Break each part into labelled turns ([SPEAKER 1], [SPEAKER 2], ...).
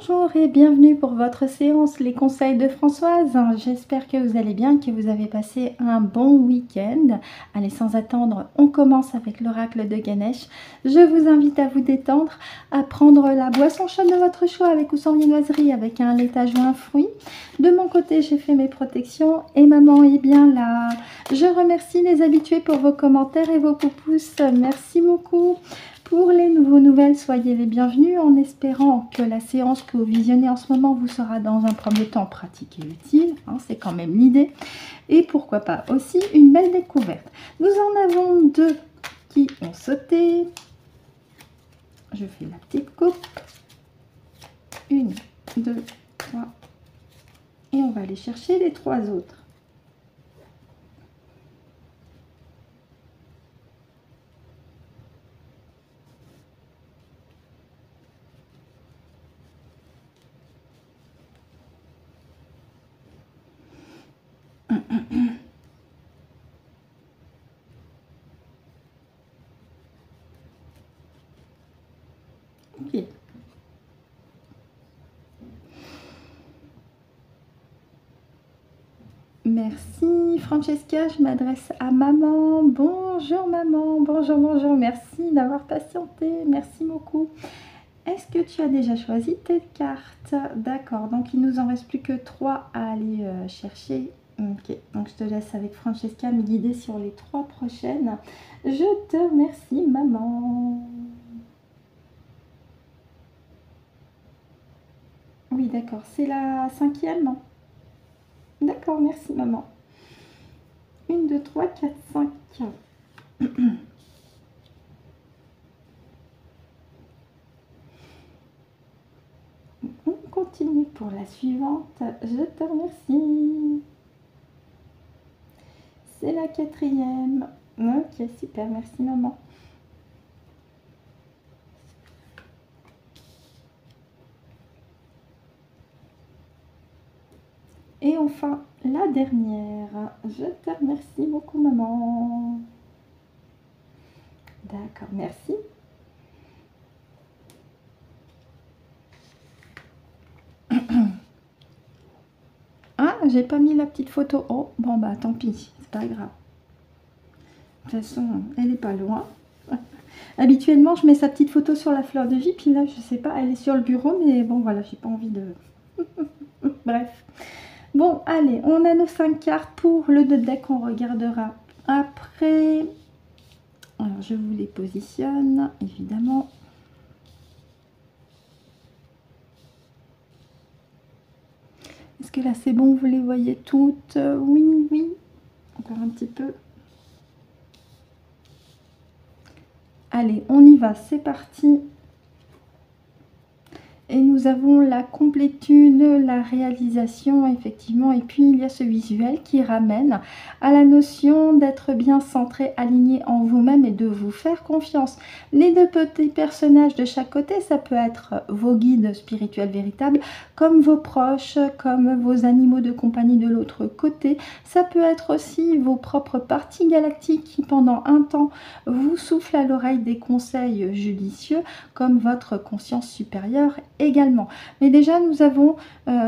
[SPEAKER 1] Bonjour et bienvenue pour votre séance Les conseils de Françoise. J'espère que vous allez bien, que vous avez passé un bon week-end. Allez, sans attendre, on commence avec l'oracle de Ganesh. Je vous invite à vous détendre, à prendre la boisson chaude de votre choix avec ou sans viennoiserie, avec un laitage ou un fruit. De mon côté, j'ai fait mes protections et maman est bien là. Je remercie les habitués pour vos commentaires et vos pouces. Merci beaucoup. Pour les nouveaux nouvelles, soyez les bienvenus en espérant que la séance que vous visionnez en ce moment vous sera dans un premier temps pratique et utile. C'est quand même l'idée. Et pourquoi pas aussi une belle découverte. Nous en avons deux qui ont sauté. Je fais la petite coupe. 1, 2, 3. Et on va aller chercher les 3 autres. Ok. Merci Francesca, je m'adresse à maman. Bonjour maman, bonjour, bonjour, merci d'avoir patienté, merci beaucoup. Est-ce que tu as déjà choisi tes cartes? D'accord, donc il nous en reste plus que 3 à aller chercher. Ok, donc je te laisse avec Francesca me guider sur les 3 prochaines. Je te remercie maman. Oui d'accord, c'est la 5e. D'accord, merci maman. 1, 2, 3, 4, 5. On continue pour la suivante. Je te remercie. C'est la 4e. Ok, super, merci maman. Et enfin, la dernière. Je te remercie beaucoup, maman. D'accord, merci. Ah, j'ai pas mis la petite photo. Oh, bon, bah tant pis, c'est pas grave. De toute façon, elle est pas loin. Habituellement, je mets sa petite photo sur la fleur de vie, puis là, je sais pas, elle est sur le bureau, mais bon, voilà, j'ai pas envie de... Bref. Bon, allez, on a nos 5 cartes pour le deck qu'on regardera après. Alors, je vous les positionne, évidemment. Est-ce que là, c'est bon, vous les voyez toutes? Oui, oui. Encore un petit peu. Allez, on y va, c'est parti. Et nous avons la complétude, la réalisation, effectivement. Et puis, il y a ce visuel qui ramène à la notion d'être bien centré, aligné en vous-même et de vous faire confiance. Les 2 petits personnages de chaque côté, ça peut être vos guides spirituels véritables, comme vos proches, comme vos animaux de compagnie de l'autre côté. Ça peut être aussi vos propres parties galactiques qui, pendant un temps, vous soufflent à l'oreille des conseils judicieux, comme votre conscience supérieure également. Mais déjà, nous avons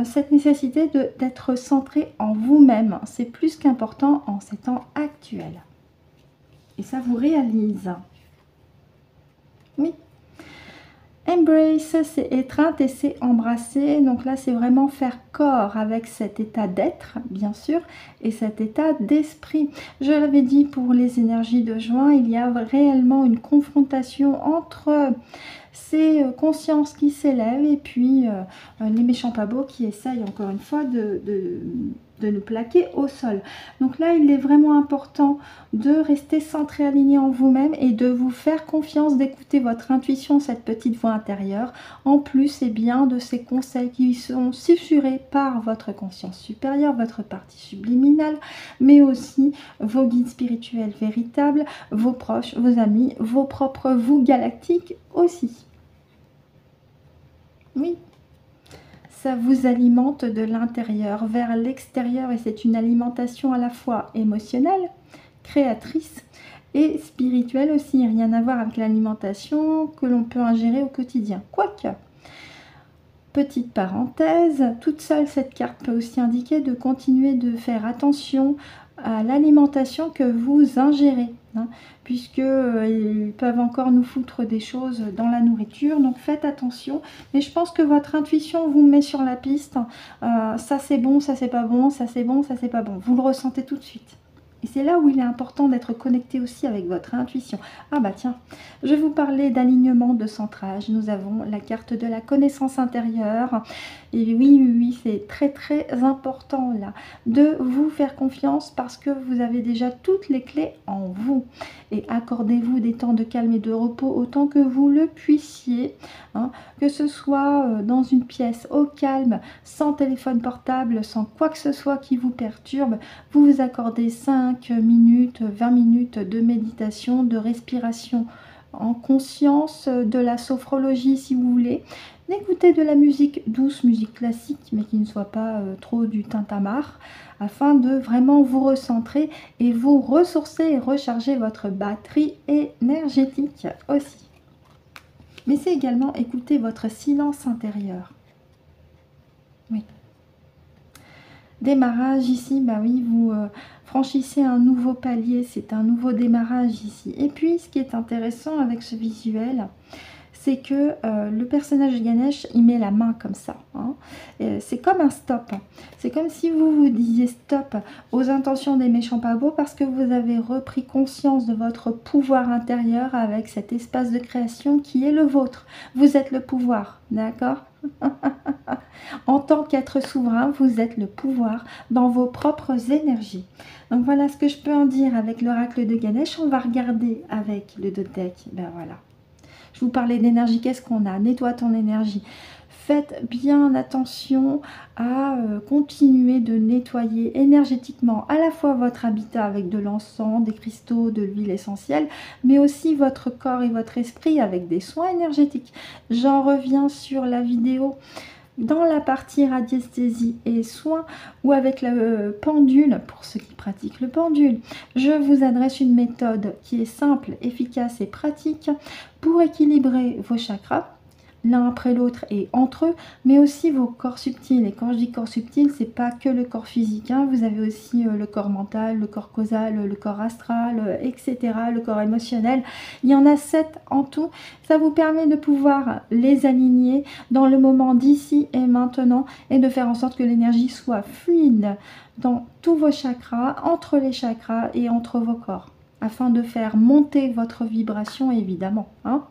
[SPEAKER 1] cette nécessité d'être centré en vous-même. C'est plus qu'important en ces temps actuels. Et ça vous réalise. Oui. Embrace, c'est étreinte et c'est embrasser. Donc là, c'est vraiment faire corps avec cet état d'être, bien sûr, et cet état d'esprit. Je l'avais dit pour les énergies de juin, il y a réellement une confrontation entre ces consciences qui s'élèvent et puis les méchants pas beaux qui essayent encore une fois de nous plaquer au sol. Donc là, il est vraiment important de rester centré, aligné en vous-même et de vous faire confiance, d'écouter votre intuition, cette petite voix intérieure. En plus, bien de ces conseils qui sont susurrés par votre conscience supérieure, votre partie subliminale, mais aussi vos guides spirituels véritables, vos proches, vos amis, vos propres vous galactiques aussi. Oui. Ça vous alimente de l'intérieur vers l'extérieur et c'est une alimentation à la fois émotionnelle, créatrice et spirituelle aussi. Rien à voir avec l'alimentation que l'on peut ingérer au quotidien. Quoique, Petite parenthèse, toute seule cette carte peut aussi indiquer de continuer de faire attention à l'alimentation que vous ingérez, hein, puisque ils peuvent encore nous foutre des choses dans la nourriture, donc faites attention. Mais je pense que votre intuition vous met sur la piste. Ça c'est bon, ça c'est pas bon, ça c'est bon, ça c'est pas bon. Vous le ressentez tout de suite. Et c'est là où il est important d'être connecté aussi avec votre intuition. Ah bah tiens, je vais vous parler d'alignement, de centrage. Nous avons la carte de la connaissance intérieure. Et oui, c'est très très important là de vous faire confiance parce que vous avez déjà toutes les clés en vous. Et accordez-vous des temps de calme et de repos autant que vous le puissiez. Hein, que ce soit dans une pièce au calme, sans téléphone portable, sans quoi que ce soit qui vous perturbe. Vous vous accordez 5 minutes, 20 minutes de méditation, de respiration en conscience, de la sophrologie si vous voulez. Écoutez de la musique douce, musique classique, mais qui ne soit pas trop du tintamarre, afin de vraiment vous recentrer et vous ressourcer et recharger votre batterie énergétique aussi. Mais c'est également écouter votre silence intérieur. Oui. Démarrage ici, bah oui, vous franchissez un nouveau palier, c'est un nouveau démarrage ici. Et puis, ce qui est intéressant avec ce visuel, c'est que le personnage de Ganesh, il met la main comme ça. Hein. C'est comme un stop. C'est comme si vous vous disiez stop aux intentions des méchants pas beaux parce que vous avez repris conscience de votre pouvoir intérieur avec cet espace de création qui est le vôtre. Vous êtes le pouvoir, d'accord? En tant qu'être souverain, vous êtes le pouvoir dans vos propres énergies. Donc voilà ce que je peux en dire avec l'oracle de Ganesh. On va regarder avec le deck. Ben voilà. Je vous parlais d'énergie, qu'est-ce qu'on a? Nettoie ton énergie. Faites bien attention à continuer de nettoyer énergétiquement à la fois votre habitat avec de l'encens, des cristaux, de l'huile essentielle, mais aussi votre corps et votre esprit avec des soins énergétiques. J'en reviens sur la vidéo dans la partie radiesthésie et soins ou avec le pendule, pour ceux qui pratiquent le pendule, je vous adresse une méthode qui est simple, efficace et pratique pour équilibrer vos chakras, l'un après l'autre et entre eux, mais aussi vos corps subtils. Et quand je dis corps subtil, c'est pas que le corps physique, hein. Vous avez aussi le corps mental, le corps causal, le corps astral, etc., le corps émotionnel. Il y en a 7 en tout. Ça vous permet de pouvoir les aligner dans le moment d'ici et maintenant et de faire en sorte que l'énergie soit fluide dans tous vos chakras, entre les chakras et entre vos corps, afin de faire monter votre vibration évidemment, hein.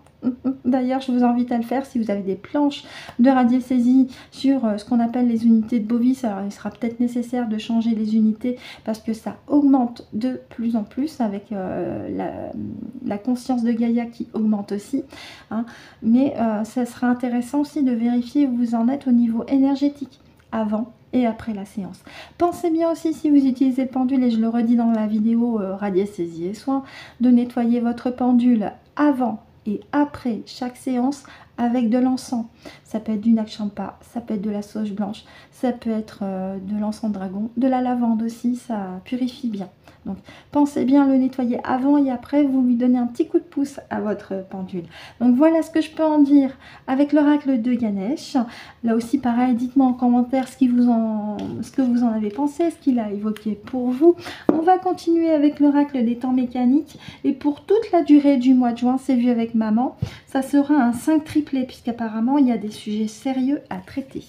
[SPEAKER 1] D'ailleurs, je vous invite à le faire si vous avez des planches de radiesthésie sur ce qu'on appelle les unités de Bovis. Alors, il sera peut-être nécessaire de changer les unités parce que ça augmente de plus en plus avec la conscience de Gaïa qui augmente aussi. Hein. Mais ça sera intéressant aussi de vérifier où vous en êtes au niveau énergétique avant et après la séance. Pensez bien aussi, si vous utilisez le pendule, et je le redis dans la vidéo radiesthésie et soins, de nettoyer votre pendule avant et après chaque séance avec de l'encens. Ça peut être du nakchampa, ça peut être de la sauge blanche, ça peut être de l'encens dragon, de la lavande aussi, ça purifie bien. Donc pensez bien le nettoyer avant et après, vous lui donnez un petit coup de pouce à votre pendule. Donc voilà ce que je peux en dire avec l'oracle de Ganesh. Là aussi pareil, dites-moi en commentaire ce que vous en avez pensé, ce qu'il a évoqué pour vous. On va continuer avec l'oracle des temps mécaniques et pour toute la durée du mois de juin, c'est vu avec maman, ça sera un 5 triplé puisqu'apparemment il y a des sujets sérieux à traiter.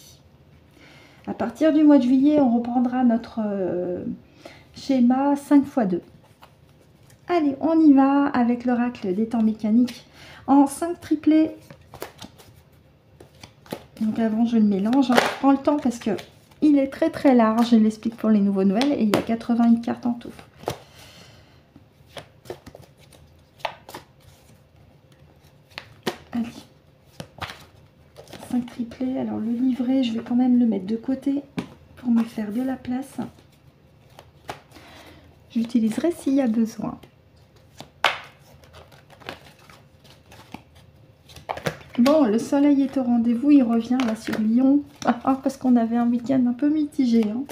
[SPEAKER 1] À partir du mois de juillet, on reprendra notre schéma 5 x 2. Allez, on y va avec l'oracle des temps mécaniques en 5 triplés. Donc avant, je le mélange. Je prends le temps parce que il est très très large. Je l'explique pour les nouveaux Noël et il y a 81 cartes en tout. Allez. 5 triplés. Alors le livret, je vais quand même le mettre de côté pour me faire de la place. J'utiliserai s'il y a besoin. Bon, le soleil est au rendez-vous, il revient là sur Lyon, parce qu'on avait un week-end un peu mitigé. Hein.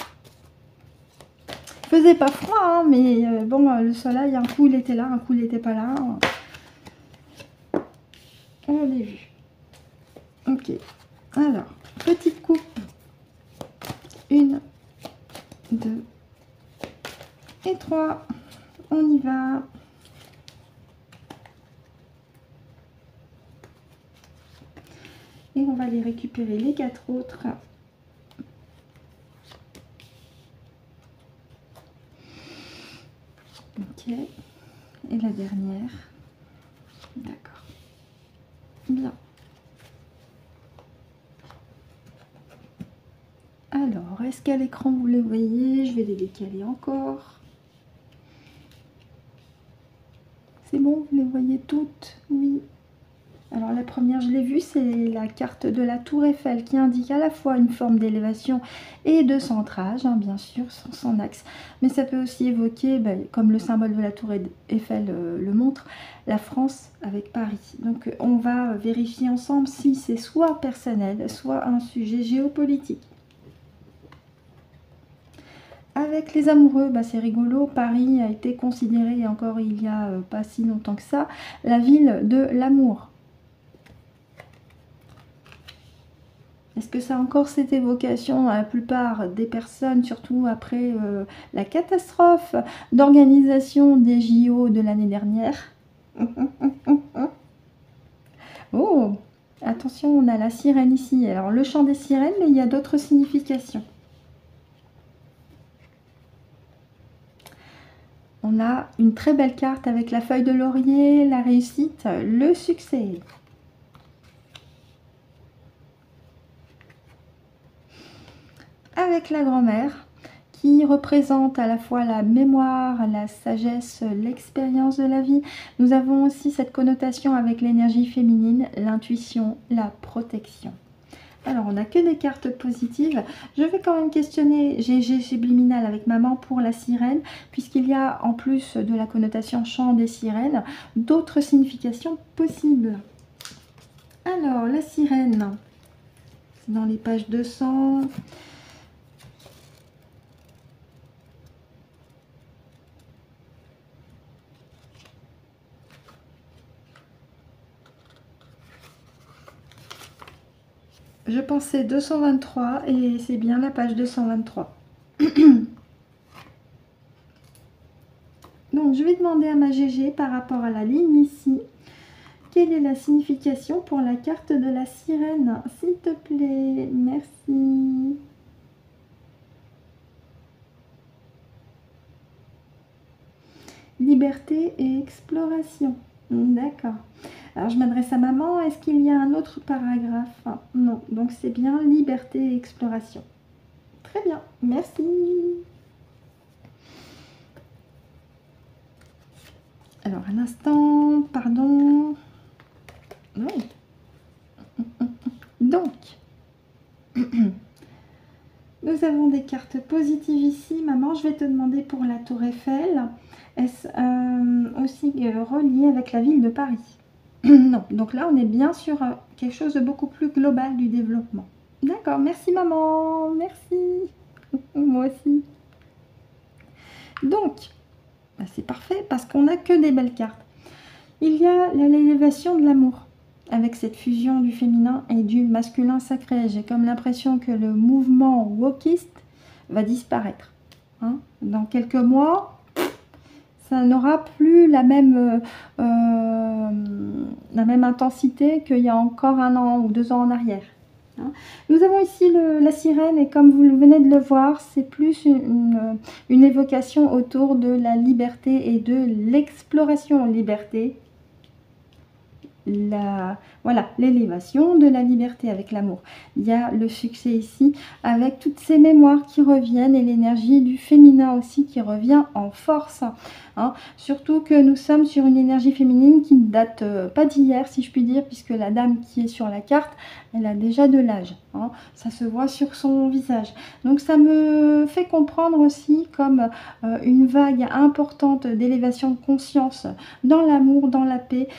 [SPEAKER 1] Il faisait pas froid, hein, mais bon, le soleil, un coup il était là, un coup il n'était pas là. On l'a vu. Ok, alors, Petite coupe. 1, 2 et 3. On y va. Et on va aller récupérer les 4 autres. Ok. Et la dernière. D'accord. Bien. Alors, est-ce qu'à l'écran vous les voyez? Je vais les décaler encore. C'est bon, vous les voyez toutes? Oui. Alors la première, je l'ai vue, c'est la carte de la Tour Eiffel qui indique à la fois une forme d'élévation et de centrage, hein, bien sûr, sur son axe. Mais ça peut aussi évoquer, comme le symbole de la Tour Eiffel le montre, la France avec Paris. Donc on va vérifier ensemble si c'est soit personnel, soit un sujet géopolitique. Avec les amoureux, c'est rigolo, Paris a été considéré, encore il y a pas si longtemps que ça, la ville de l'amour. Est-ce que ça a encore cette évocation à la plupart des personnes, surtout après la catastrophe d'organisation des JO de l'année dernière? Oh, attention, on a la sirène ici. Alors, le chant des sirènes, mais il y a d'autres significations. On a une très belle carte avec la feuille de laurier, la réussite, le succès. Avec la grand-mère qui représente à la fois la mémoire, la sagesse, l'expérience de la vie. Nous avons aussi cette connotation avec l'énergie féminine, l'intuition, la protection. Alors, on n'a que des cartes positives. Je vais quand même questionner GG subliminal avec maman pour la sirène, puisqu'il y a, en plus de la connotation chant des sirènes, d'autres significations possibles. Alors, la sirène, c'est dans les pages 200... Je pensais 223 et c'est bien la page 223. Donc je vais demander à ma GG par rapport à la ligne ici, quelle est la signification pour la carte de la sirène, s'il te plaît, merci. Liberté et exploration, d'accord. Alors, je m'adresse à maman. Est-ce qu'il y a un autre paragraphe? Non. Donc, c'est bien liberté et exploration. Très bien. Merci. Alors, un instant. Pardon. Oui. Donc, nous avons des cartes positives ici. Maman, je vais te demander pour la Tour Eiffel. Est-ce aussi relié avec la ville de Paris? Non, donc là on est bien sur quelque chose de beaucoup plus global du développement. D'accord, merci maman, merci. Moi aussi. Donc, c'est parfait parce qu'on n'a que des belles cartes. Il y a l'élévation de l'amour avec cette fusion du féminin et du masculin sacré. J'ai comme l'impression que le mouvement wokiste va disparaître. Hein. Dans quelques mois, ça n'aura plus la même intensité qu'il y a encore 1 an ou 2 ans en arrière. Hein. Nous avons ici la sirène et comme vous venez de le voir, c'est plus une évocation autour de la liberté et de l'exploration. Liberté, voilà, l'élévation de la liberté avec l'amour. Il y a le succès ici avec toutes ces mémoires qui reviennent et l'énergie du féminin aussi qui revient en force. Hein. Surtout que nous sommes sur une énergie féminine qui ne date pas d'hier, si je puis dire, puisque la dame qui est sur la carte, elle a déjà de l'âge. Hein. Ça se voit sur son visage. Donc ça me fait comprendre aussi comme une vague importante d'élévation de conscience dans l'amour, dans la paix.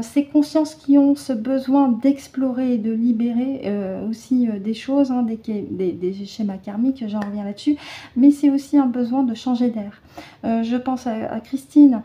[SPEAKER 1] Ces consciences qui ont ce besoin besoin d'explorer et de libérer aussi des choses, hein, des schémas karmiques, j'en reviens là-dessus, mais c'est aussi un besoin de changer d'air. Je pense à Christine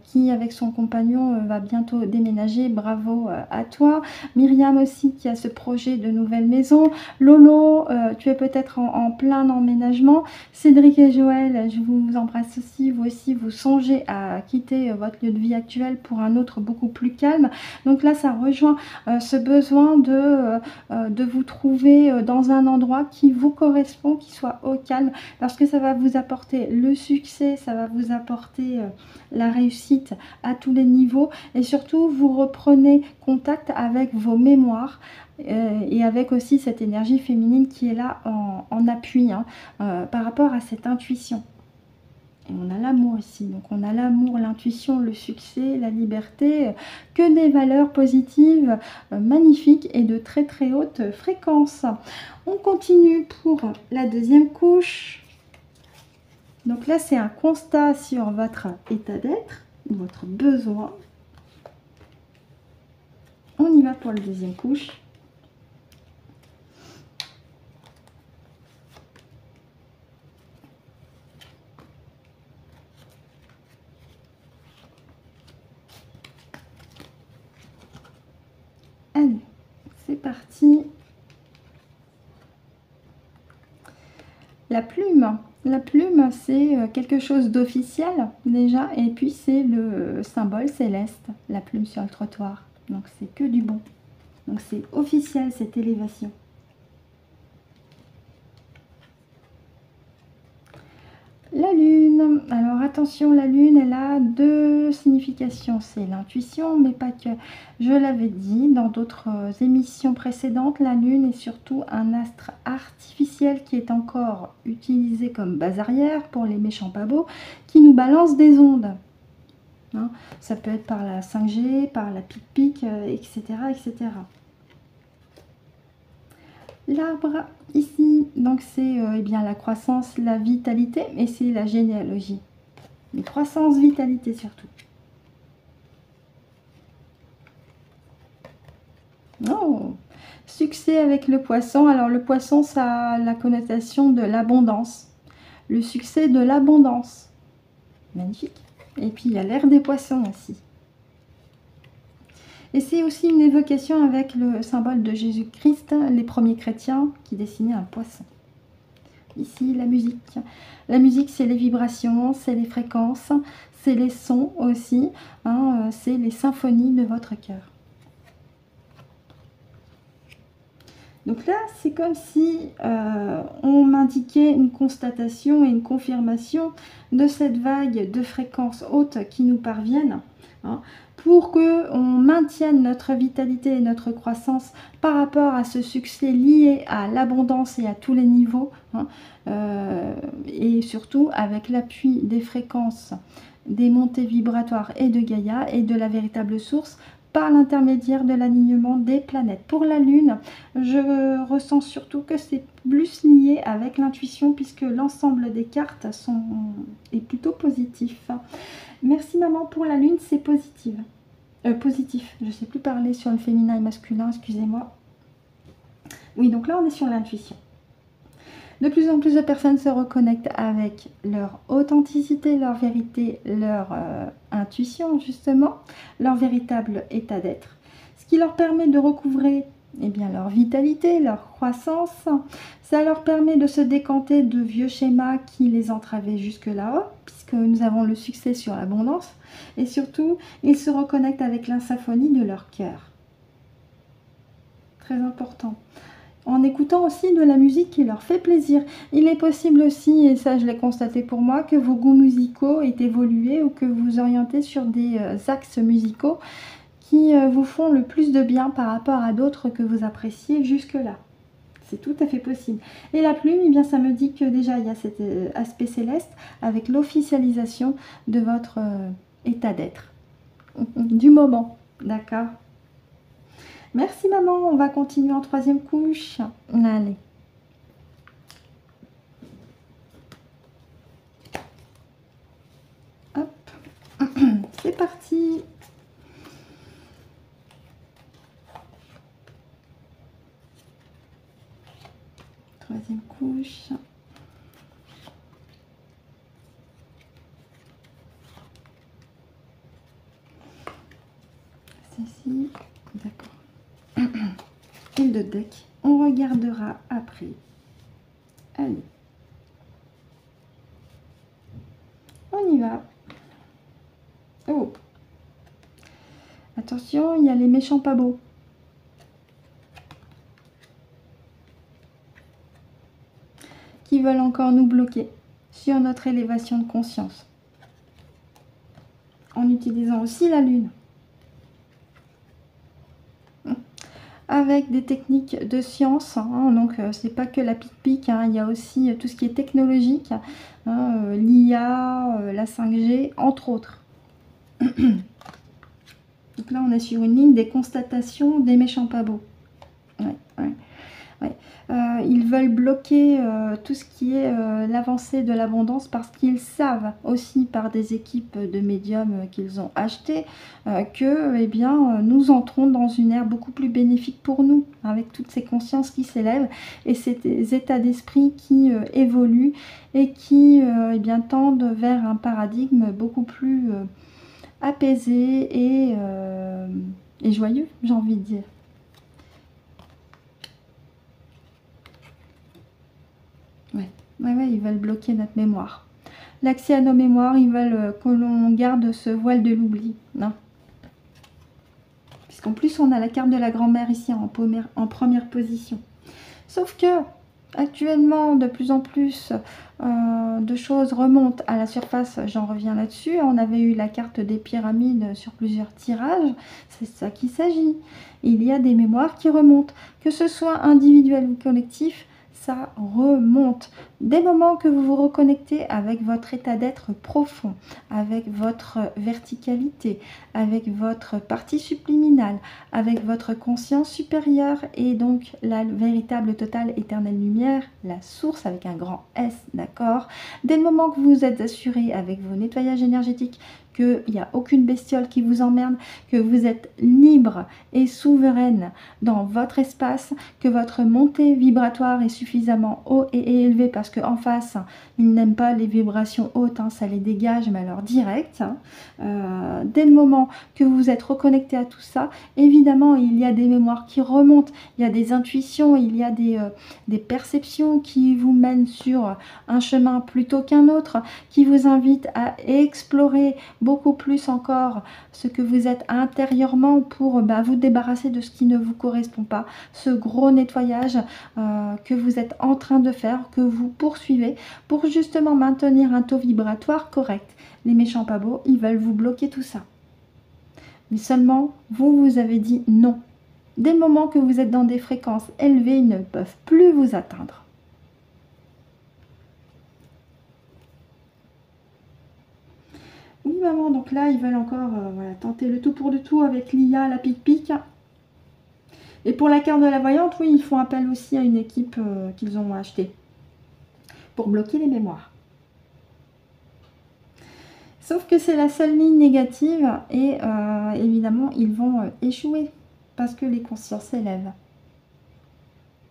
[SPEAKER 1] qui, avec son compagnon, va bientôt déménager. Bravo à toi. Myriam aussi qui a ce projet de nouvelle maison. Lolo, tu es peut-être en plein emménagement. Cédric et Joël, je vous embrasse aussi. Vous aussi, vous songez à quitter votre lieu de vie actuel pour un autre beaucoup plus calme. Donc là, ça rejoint ce besoin de vous trouver dans un endroit qui vous correspond, qui soit au calme, parce que ça va vous apporter le succès, ça va vous apporter la réussite à tous les niveaux, et surtout, vous reprenez contact avec vos mémoires, et avec aussi cette énergie féminine qui est là en appui, hein, par rapport à cette intuition. Et on a l'amour ici, donc on a l'amour, l'intuition, le succès, la liberté, que des valeurs positives, magnifiques et de très très haute fréquence. On continue pour la deuxième couche. Donc là, c'est un constat sur votre état d'être, votre besoin. On y va pour la deuxième couche. Allez, c'est parti. La plume. La plume, c'est quelque chose d'officiel déjà, et puis c'est le symbole céleste, la plume sur le trottoir. Donc c'est que du bon. Donc c'est officiel cette élévation. La lune, alors attention, la lune, elle a deux significations, c'est l'intuition, mais pas que. Je l'avais dit dans d'autres émissions précédentes, la lune est surtout un astre artificiel qui est encore utilisé comme base arrière pour les méchants pas beaux, qui nous balance des ondes. Hein, ça peut être par la 5G, par la pic-pic, etc., etc. L'arbre ici, donc c'est eh bien la croissance, la vitalité, et c'est la généalogie. Mais croissance, vitalité surtout. Oh, succès avec le poisson. Alors le poisson, ça a la connotation de l'abondance. Le succès de l'abondance. Magnifique. Et puis il y a l'air des poissons aussi. Et c'est aussi une évocation avec le symbole de Jésus-Christ, les premiers chrétiens qui dessinaient un poisson. Ici, la musique. La musique, c'est les vibrations, c'est les fréquences, c'est les sons aussi, hein, c'est les symphonies de votre cœur. Donc là, c'est comme si on m'indiquait une constatation et une confirmation de cette vague de fréquences hautes qui nous parviennent, hein, pour qu'on maintienne notre vitalité et notre croissance par rapport à ce succès lié à l'abondance et à tous les niveaux, hein, et surtout avec l'appui des fréquences, des montées vibratoires et de Gaïa et de la véritable source, par l'intermédiaire de l'alignement des planètes. Pour la Lune, je ressens surtout que c'est plus lié avec l'intuition puisque l'ensemble des cartes est plutôt positif. Merci maman pour la Lune, c'est positif. Positif, je ne sais plus parler sur le féminin et masculin, excusez-moi. Oui, donc là on est sur l'intuition. De plus en plus de personnes se reconnectent avec leur authenticité, leur vérité, leur intuition justement, leur véritable état d'être. Ce qui leur permet de recouvrer eh bien, leur vitalité, leur croissance. Ça leur permet de se décanter de vieux schémas qui les entravaient jusque là-haut, puisque nous avons le succès sur l'abondance. Et surtout, ils se reconnectent avec la symphonie de leur cœur. Très important. En écoutant aussi de la musique qui leur fait plaisir. Il est possible aussi, et ça je l'ai constaté pour moi, que vos goûts musicaux aient évolué ou que vous orientez sur des axes musicaux qui vous font le plus de bien par rapport à d'autres que vous appréciez jusque-là. C'est tout à fait possible. Et la plume, eh bien, ça me dit que déjà il y a cet aspect céleste avec l'officialisation de votre état d'être. Du moment, d'accord ? Merci maman, on va continuer en troisième couche. Allez. Hop. C'est parti. couche. Ceci, d'accord. Et le deck, on regardera après. Allez. On y va. Oh. Attention, il y a les méchants pas beaux. Qui veulent encore nous bloquer sur notre élévation de conscience. En utilisant aussi la lune. Avec des techniques de science, hein, donc c'est pas que la pique-pique, hein, il y a aussi tout ce qui est technologique, hein, l'IA, la 5G, entre autres. Donc là, on est sur une ligne des constatations des méchants pas beaux. Ouais, ouais, ouais. Ils veulent bloquer tout ce qui est l'avancée de l'abondance parce qu'ils savent aussi par des équipes de médiums qu'ils ont achetées que eh bien, nous entrons dans une ère beaucoup plus bénéfique pour nous, avec toutes ces consciences qui s'élèvent et ces états d'esprit qui évoluent et qui eh bien, tendent vers un paradigme beaucoup plus apaisé et joyeux, j'ai envie de dire. Ouais, ils veulent bloquer notre mémoire. L'accès à nos mémoires, ils veulent que l'on garde ce voile de l'oubli. Puisqu'en plus, on a la carte de la grand-mère ici en première position. Sauf que, actuellement, de plus en plus de choses remontent à la surface. J'en reviens là-dessus. On avait eu la carte des pyramides sur plusieurs tirages. C'est ça qu'il s'agit. Il y a des mémoires qui remontent. Que ce soit individuel ou collectif, ça remonte. Dès le moment que vous vous reconnectez avec votre état d'être profond, avec votre verticalité, avec votre partie subliminale, avec votre conscience supérieure et donc la véritable totale éternelle lumière, la source avec un grand S, d'accord? Dès le moment que vous vous êtes assuré avec vos nettoyages énergétiques qu'il n'y a aucune bestiole qui vous emmerde, que vous êtes libre et souveraine dans votre espace, que votre montée vibratoire est suffisamment haut et élevée parce qu'en face, ils n'aiment pas les vibrations hautes, hein, ça les dégage, mais alors direct. Dès le moment que vous vous êtes reconnecté à tout ça, évidemment, il y a des mémoires qui remontent, il y a des intuitions, il y a des perceptions qui vous mènent sur un chemin plutôt qu'un autre, qui vous invitent à explorer beaucoup plus encore ce que vous êtes intérieurement pour vous débarrasser de ce qui ne vous correspond pas, ce gros nettoyage que vous êtes en train de faire, que vous poursuivez pour justement maintenir un taux vibratoire correct. Les méchants pas beaux, ils veulent vous bloquer tout ça. Mais seulement, vous avez dit non. Dès le moment que vous êtes dans des fréquences élevées, ils ne peuvent plus vous atteindre. Oui maman, donc là ils veulent encore voilà, tenter le tout pour le tout avec l'IA, la pique-pique. Et pour la carte de la voyante, oui, ils font appel aussi à une équipe qu'ils ont achetée pour bloquer les mémoires. Sauf que c'est la seule ligne négative et évidemment ils vont échouer parce que les consciences s'élèvent.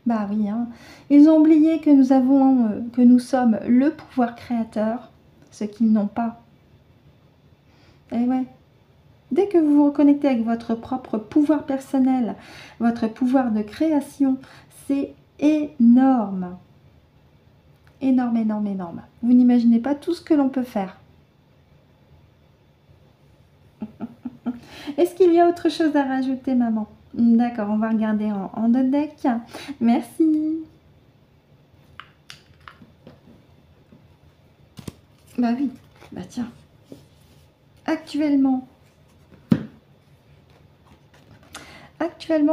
[SPEAKER 1] Bah oui, hein. Ils ont oublié que nous sommes le pouvoir créateur, ce qu'ils n'ont pas. Et ouais. Dès que vous vous reconnectez avec votre propre pouvoir personnel, votre pouvoir de création, c'est énorme. Énorme, énorme, énorme. Vous n'imaginez pas tout ce que l'on peut faire. Est-ce qu'il y a autre chose à rajouter, maman? D'accord, on va regarder en d'autres decks. Merci. Bah oui, bah tiens. Actuellement,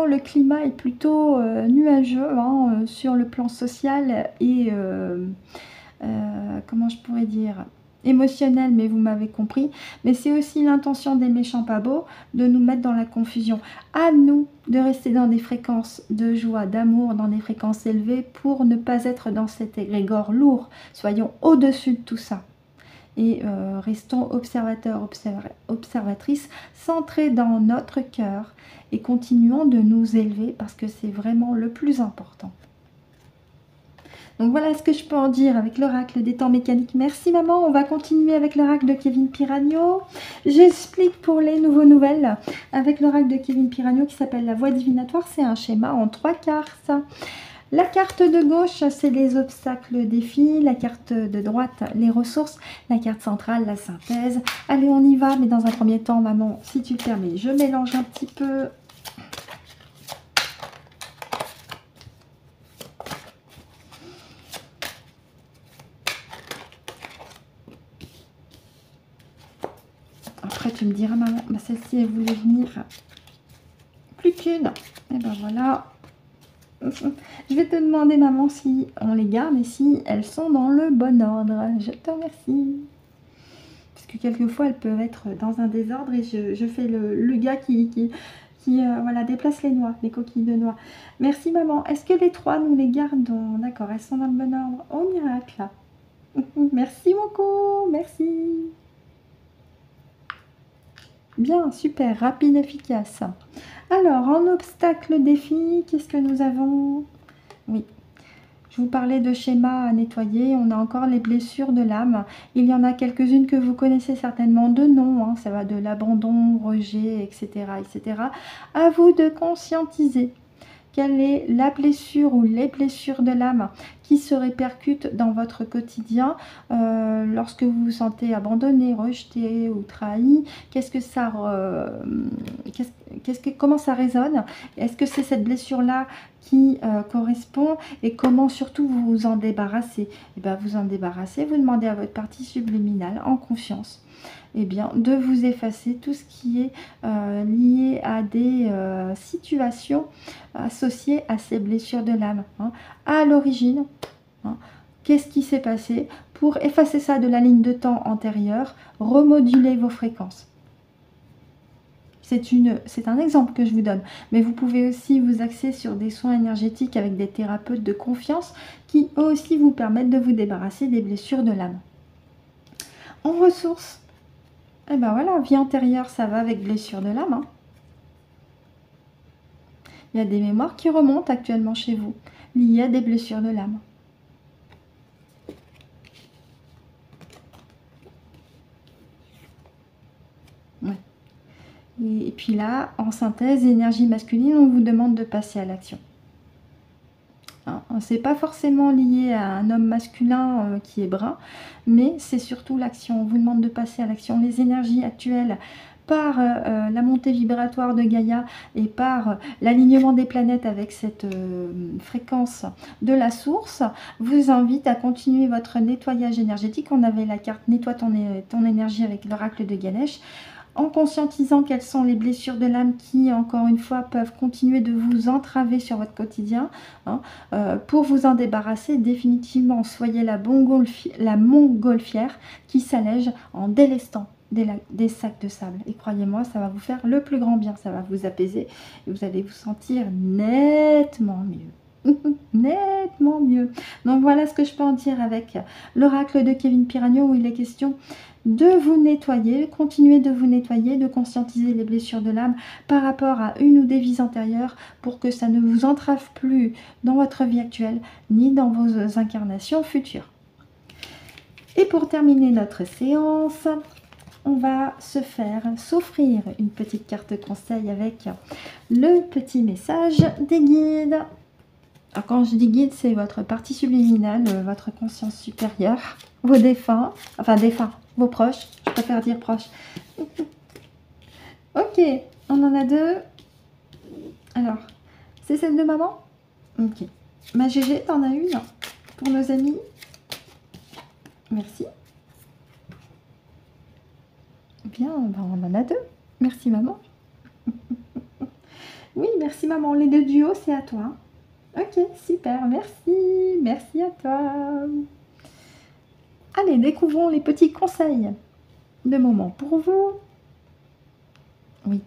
[SPEAKER 1] le climat est plutôt nuageux hein, sur le plan social et, comment je pourrais dire, émotionnel, mais vous m'avez compris. Mais c'est aussi l'intention des méchants pas beaux de nous mettre dans la confusion. À nous de rester dans des fréquences de joie, d'amour, dans des fréquences élevées pour ne pas être dans cet égrégore lourd. Soyons au-dessus de tout ça. Et restons observateurs, observatrices, centrés dans notre cœur et continuons de nous élever parce que c'est vraiment le plus important. Donc voilà ce que je peux en dire avec l'oracle des temps mécaniques. Merci maman, on va continuer avec l'oracle de Kevin Piragno. J'explique pour les nouveaux nouvelles avec l'oracle de Kevin Piragno qui s'appelle la voie divinatoire. C'est un schéma en 3 cartes. La carte de gauche, c'est les obstacles, défis. La carte de droite, les ressources. La carte centrale, la synthèse. Allez, on y va. Mais dans un premier temps, maman, si tu le permets, je mélange un petit peu. Après, tu me diras, maman, bah, celle-ci, elle voulait venir plus qu'une. Et ben voilà. Je vais te demander, maman, si on les garde et si elles sont dans le bon ordre. Je te remercie. Parce que quelquefois, elles peuvent être dans un désordre et je fais le gars qui voilà, déplace les noix, les coquilles de noix. Merci, maman. Est-ce que les 3, nous les gardons? D'accord, elles sont dans le bon ordre. Oh, miracle. Merci beaucoup. Merci. Bien, super, rapide, efficace. Alors, en obstacle défi, qu'est-ce que nous avons? Oui, je vous parlais de schéma à nettoyer. On a encore les blessures de l'âme. Il y en a quelques-unes que vous connaissez certainement de nom. Hein. Ça va de l'abandon, rejet, etc., etc. À vous de conscientiser. Quelle est la blessure ou les blessures de l'âme qui se répercutent dans votre quotidien lorsque vous vous sentez abandonné, rejeté ou trahi? Qu'est-ce que ça, comment ça résonne? Est-ce que c'est cette blessure-là qui correspond et comment surtout vous vous en débarrassez? Et bien, vous en débarrassez, vous demandez à votre partie subliminale en conscience bien, de vous effacer tout ce qui est lié à des situations associées à ces blessures de l'âme. Hein. À l'origine, hein, qu'est-ce qui s'est passé? Pour effacer ça de la ligne de temps antérieure, remoduler vos fréquences. C'est un exemple que je vous donne, mais vous pouvez aussi vous axer sur des soins énergétiques avec des thérapeutes de confiance qui aussi vous permettent de vous débarrasser des blessures de l'âme. En ressources, et ben voilà, vie antérieure, ça va avec blessure de l'âme. Hein. Il y a des mémoires qui remontent actuellement chez vous, liées à des blessures de l'âme. Ouais. Et puis là, en synthèse, énergie masculine, on vous demande de passer à l'action. Hein, c'est pas forcément lié à un homme masculin qui est brun, mais c'est surtout l'action. On vous demande de passer à l'action. Les énergies actuelles, par la montée vibratoire de Gaïa et par l'alignement des planètes avec cette fréquence de la source, vous invite à continuer votre nettoyage énergétique. On avait la carte Nettoie ton énergie avec l'oracle de Ganesh, en conscientisant quelles sont les blessures de l'âme qui, encore une fois, peuvent continuer de vous entraver sur votre quotidien. Hein, pour vous en débarrasser définitivement, soyez la montgolfière qui s'allège en délestant des sacs de sable. Et croyez-moi, ça va vous faire le plus grand bien, ça va vous apaiser et vous allez vous sentir nettement mieux. Nettement mieux. Donc voilà ce que je peux en dire avec l'oracle de Kevin Piragno où il est question de vous nettoyer, continuer de vous nettoyer, de conscientiser les blessures de l'âme par rapport à une ou des vies antérieures pour que ça ne vous entrave plus dans votre vie actuelle ni dans vos incarnations futures. Et pour terminer notre séance, on va s'offrir une petite carte conseil avec le petit message des guides. Alors quand je dis guide, c'est votre partie subliminale, votre conscience supérieure, vos défunts, vos proches, je préfère dire proches. Ok, on en a 2. Alors, c'est celle de maman? Ok. Ma GG, t'en as une pour nos amis? Merci. Bien, ben on en a 2. Merci maman. Oui, merci maman. Les 2 duos, c'est à toi. Ok, super, merci. Merci à toi. Allez, découvrons les petits conseils de moment pour vous. Oui.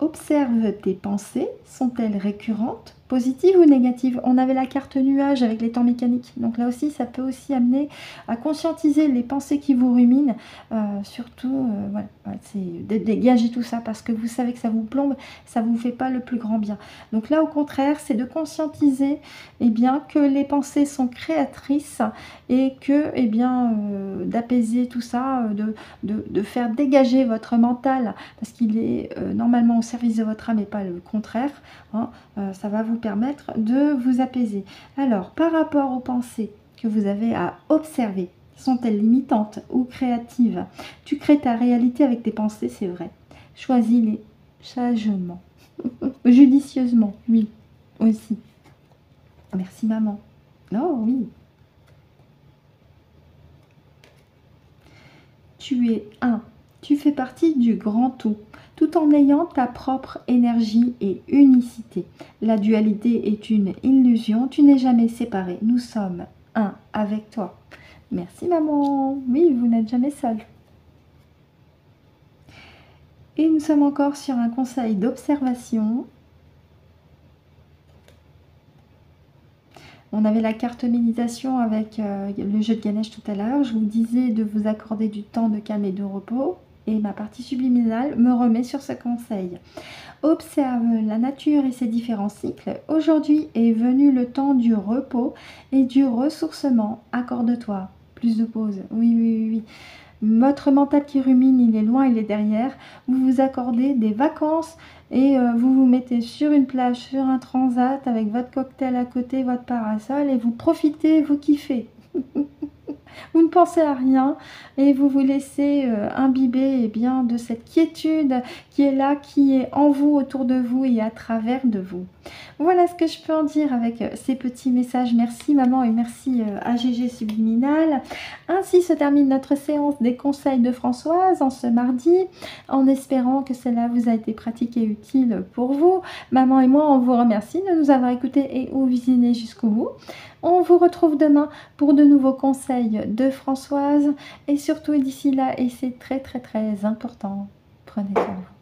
[SPEAKER 1] Observe tes pensées. Sont-elles récurrentes Positive ou négative? On avait la carte nuage avec les temps mécaniques. Donc là aussi, ça peut aussi amener à conscientiser les pensées qui vous ruminent. Surtout, voilà, c'est de dégager tout ça parce que vous savez que ça vous plombe, ça ne vous fait pas le plus grand bien. Donc là, au contraire, c'est de conscientiser eh bien, que les pensées sont créatrices et que, eh bien, d'apaiser tout ça, de faire dégager votre mental parce qu'il est normalement au service de votre âme et pas le contraire. Hein. Ça va vous permettre de vous apaiser. Alors, par rapport aux pensées que vous avez à observer, sont-elles limitantes ou créatives? Tu crées ta réalité avec tes pensées, c'est vrai. Choisis-les sagement, judicieusement, oui, aussi. Merci maman. Oh oui. Tu es un. Tu fais partie du grand tout en ayant ta propre énergie et unicité. La dualité est une illusion, tu n'es jamais séparé. Nous sommes un avec toi. Merci maman. Oui, vous n'êtes jamais seul. Et nous sommes encore sur un conseil d'observation. On avait la carte méditation avec le jeu de Ganesh tout à l'heure. Je vous disais de vous accorder du temps de calme et de repos. Et ma partie subliminale me remet sur ce conseil. Observe la nature et ses différents cycles. Aujourd'hui est venu le temps du repos et du ressourcement. Accorde-toi plus de pause. Oui, oui, oui, oui. Votre mental qui rumine, il est loin, il est derrière. Vous vous accordez des vacances et vous vous mettez sur une plage, sur un transat avec votre cocktail à côté, votre parasol et vous profitez, vous kiffez. Vous ne pensez à rien et vous vous laissez imbiber eh bien, de cette quiétude qui est là, qui est en vous, autour de vous et à travers de vous. Voilà ce que je peux en dire avec ces petits messages. Merci maman et merci à GG Subliminal. Ainsi se termine notre séance des conseils de Françoise en ce mardi, en espérant que cela vous a été pratique et utile pour vous. Maman et moi, on vous remercie de nous avoir écoutés et ou visionné jusqu'au bout. On vous retrouve demain pour de nouveaux conseils de Françoise. Et surtout, d'ici là, et c'est très très très important, prenez soin de vous.